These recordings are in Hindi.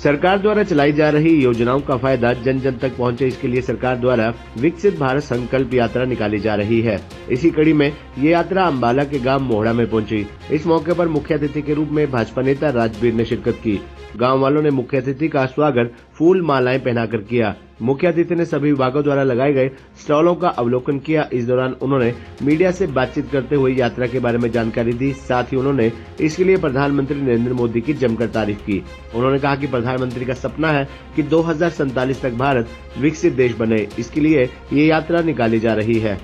सरकार द्वारा चलाई जा रही योजनाओं का फायदा जन जन तक पहुंचे, इसके लिए सरकार द्वारा विकसित भारत संकल्प यात्रा निकाली जा रही है। इसी कड़ी में ये यात्रा अम्बाला के गांव मोहड़ा में पहुंची। इस मौके पर मुख्य अतिथि के रूप में भाजपा नेता राजवीर ने शिरकत की। गांव वालों ने मुख्य अतिथि का स्वागत फूल मालाएं पहनाकर किया। मुख्य अतिथि ने सभी विभागों द्वारा लगाए गए स्टॉलों का अवलोकन किया। इस दौरान उन्होंने मीडिया से बातचीत करते हुए यात्रा के बारे में जानकारी दी। साथ ही उन्होंने इसके लिए प्रधानमंत्री नरेंद्र मोदी की जमकर तारीफ की। उन्होंने कहा कि प्रधानमंत्री का सपना है कि 2047 तक भारत विकसित देश बने, इसके लिए ये यात्रा निकाली जा रही है।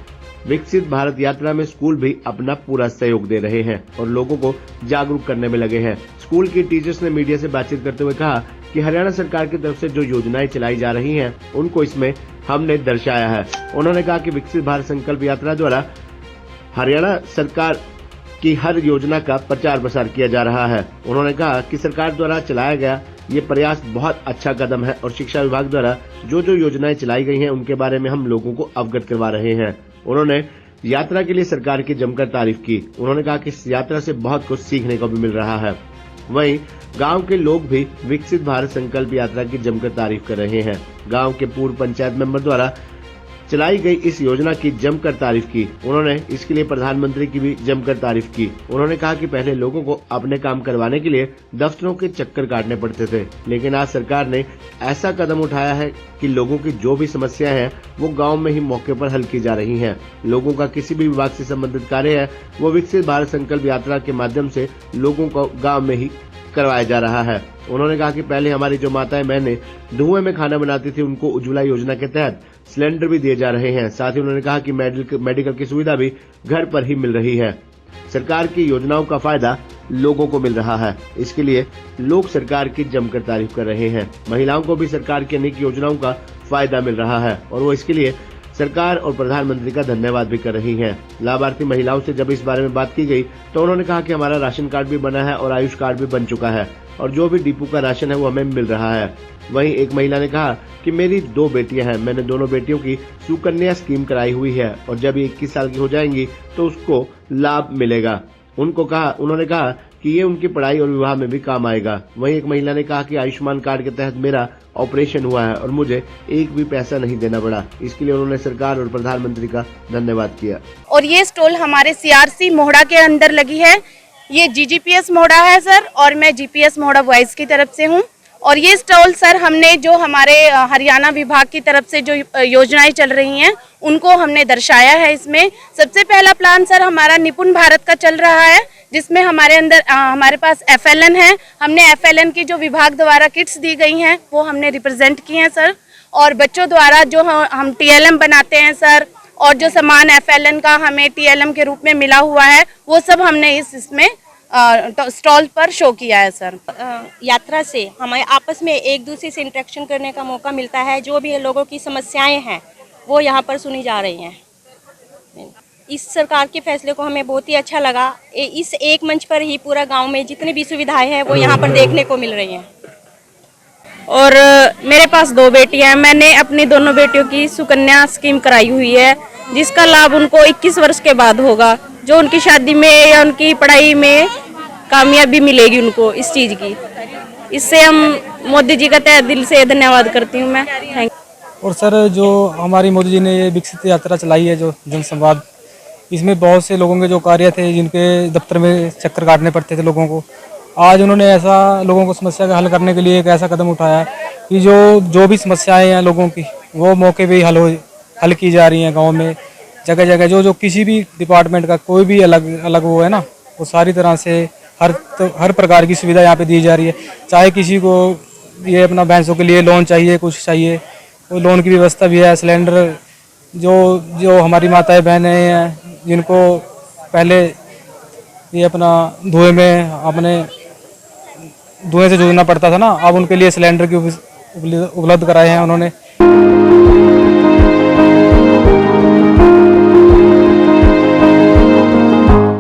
विकसित भारत यात्रा में स्कूल भी अपना पूरा सहयोग दे रहे हैं और लोगों को जागरूक करने में लगे हैं। स्कूल के टीचर्स ने मीडिया से बातचीत करते हुए कहा कि हरियाणा सरकार की तरफ से जो योजनाएं चलाई जा रही हैं, उनको इसमें हमने दर्शाया है। उन्होंने कहा कि विकसित भारत संकल्प यात्रा द्वारा हरियाणा सरकार की हर योजना का प्रचार प्रसार किया जा रहा है। उन्होंने कहा कि सरकार द्वारा चलाया गया ये प्रयास बहुत अच्छा कदम है और शिक्षा विभाग द्वारा जो जो योजनाएं चलाई गई हैं, उनके बारे में हम लोगों को अवगत करवा रहे हैं। उन्होंने यात्रा के लिए सरकार की जमकर तारीफ की। उन्होंने कहा कि इस यात्रा से बहुत कुछ सीखने को भी मिल रहा है। वहीं गांव के लोग भी विकसित भारत संकल्प यात्रा की जमकर तारीफ कर रहे हैं। गांव के पूर्व पंचायत मेंबर द्वारा चलाई गई इस योजना की जमकर तारीफ की। उन्होंने इसके लिए प्रधानमंत्री की भी जमकर तारीफ की। उन्होंने कहा कि पहले लोगों को अपने काम करवाने के लिए दफ्तरों के चक्कर काटने पड़ते थे, लेकिन आज सरकार ने ऐसा कदम उठाया है कि लोगों की जो भी समस्याएं हैं वो गांव में ही मौके पर हल की जा रही हैं। लोगों का किसी भी विभाग से संबंधित कार्य है वो विकसित भारत संकल्प यात्रा के माध्यम से लोगों को गाँव में ही करवाया जा रहा है। उन्होंने कहा कि पहले हमारी जो माताएं बहनें धुएं में खाना बनाती थी, उनको उज्ज्वला योजना के तहत सिलेंडर भी दिए जा रहे हैं। साथ ही उन्होंने कहा कि मेडिकल की सुविधा भी घर पर ही मिल रही है। सरकार की योजनाओं का फायदा लोगों को मिल रहा है, इसके लिए लोग सरकार की जमकर तारीफ कर रहे हैं। महिलाओं को भी सरकार की अनेक योजनाओं का फायदा मिल रहा है और वो इसके लिए सरकार और प्रधानमंत्री का धन्यवाद भी कर रही हैं। लाभार्थी महिलाओं से जब इस बारे में बात की गई तो उन्होंने कहा कि हमारा राशन कार्ड भी बना है और आयुष कार्ड भी बन चुका है और जो भी डिपो का राशन है वो हमें मिल रहा है। वहीं एक महिला ने कहा कि मेरी 2 बेटियां हैं, मैंने दोनों बेटियों की सुकन्या स्कीम कराई हुई है और जब ये 21 साल की हो जाएंगी तो उसको लाभ मिलेगा। उन्होंने कहा कि ये उनकी पढ़ाई और विवाह में भी काम आएगा। वहीं एक महिला ने कहा कि आयुष्मान कार्ड के तहत मेरा ऑपरेशन हुआ है और मुझे एक भी पैसा नहीं देना पड़ा। इसके लिए उन्होंने सरकार और प्रधानमंत्री का धन्यवाद किया। और ये स्टॉल हमारे सीआरसी मोहड़ा के अंदर लगी है। ये जीजीपीएस मोहड़ा है सर और मैं जीपीएस मोहड़ा वॉइस की तरफ से हूँ। और ये स्टॉल सर हमने जो हमारे हरियाणा विभाग की तरफ से जो योजनाएं चल रही हैं उनको हमने दर्शाया है। इसमें सबसे पहला प्लान सर हमारा निपुण भारत का चल रहा है, जिसमें हमारे पास FLN है। हमने FLN की जो विभाग द्वारा किट्स दी गई हैं वो हमने रिप्रेजेंट की हैं सर। और बच्चों द्वारा जो हम TLM बनाते हैं सर और जो सामान FLN का हमें TLM के रूप में मिला हुआ है वो सब हमने इसमें स्टॉल पर शो किया है सर। यात्रा से हमें आपस में एक दूसरे से इंटरेक्शन करने का मौका मिलता है। जो भी लोगों की समस्याएं हैं वो यहाँ पर सुनी जा रही हैं। इस सरकार के फैसले को हमें बहुत ही अच्छा लगा। इस एक मंच पर ही पूरा गांव में जितनी भी सुविधाएं हैं वो यहाँ पर देखने को मिल रही हैं। और मेरे पास 2 बेटियां हैं। मैंने अपनी दोनों बेटियों की सुकन्या स्कीम कराई हुई है, जिसका लाभ उनको 21 वर्ष के बाद होगा। जो उनकी शादी में या उनकी पढ़ाई में कामयाबी मिलेगी उनको इस चीज़ की। इससे हम मोदी जी का तहे दिल से धन्यवाद करती हूँ मैं। Thank you. और सर जो हमारी मोदी जी ने ये विकसित यात्रा चलाई है, जो जनसंवाद, इसमें बहुत से लोगों के जो कार्य थे जिनके दफ्तर में चक्कर काटने पड़ते थे लोगों को, आज उन्होंने ऐसा लोगों को समस्या का हल करने के लिए एक ऐसा कदम उठाया कि जो भी समस्याएं हैं लोगों की वो मौके पे ही हल की जा रही हैं। गांव में जगह जगह जो किसी भी डिपार्टमेंट का कोई भी अलग वो है ना, वो सारी तरह से हर प्रकार की सुविधा यहाँ पे दी जा रही है। चाहे किसी को ये अपना भैंसों के लिए लोन चाहिए, कुछ चाहिए, वो लोन की व्यवस्था भी है। सिलेंडर जो हमारी माताएं बहनें हैं जिनको पहले ये अपना धुएं से जूझना पड़ता था ना, अब उनके लिए सिलेंडर की उपलब्ध कराए हैं उन्होंने।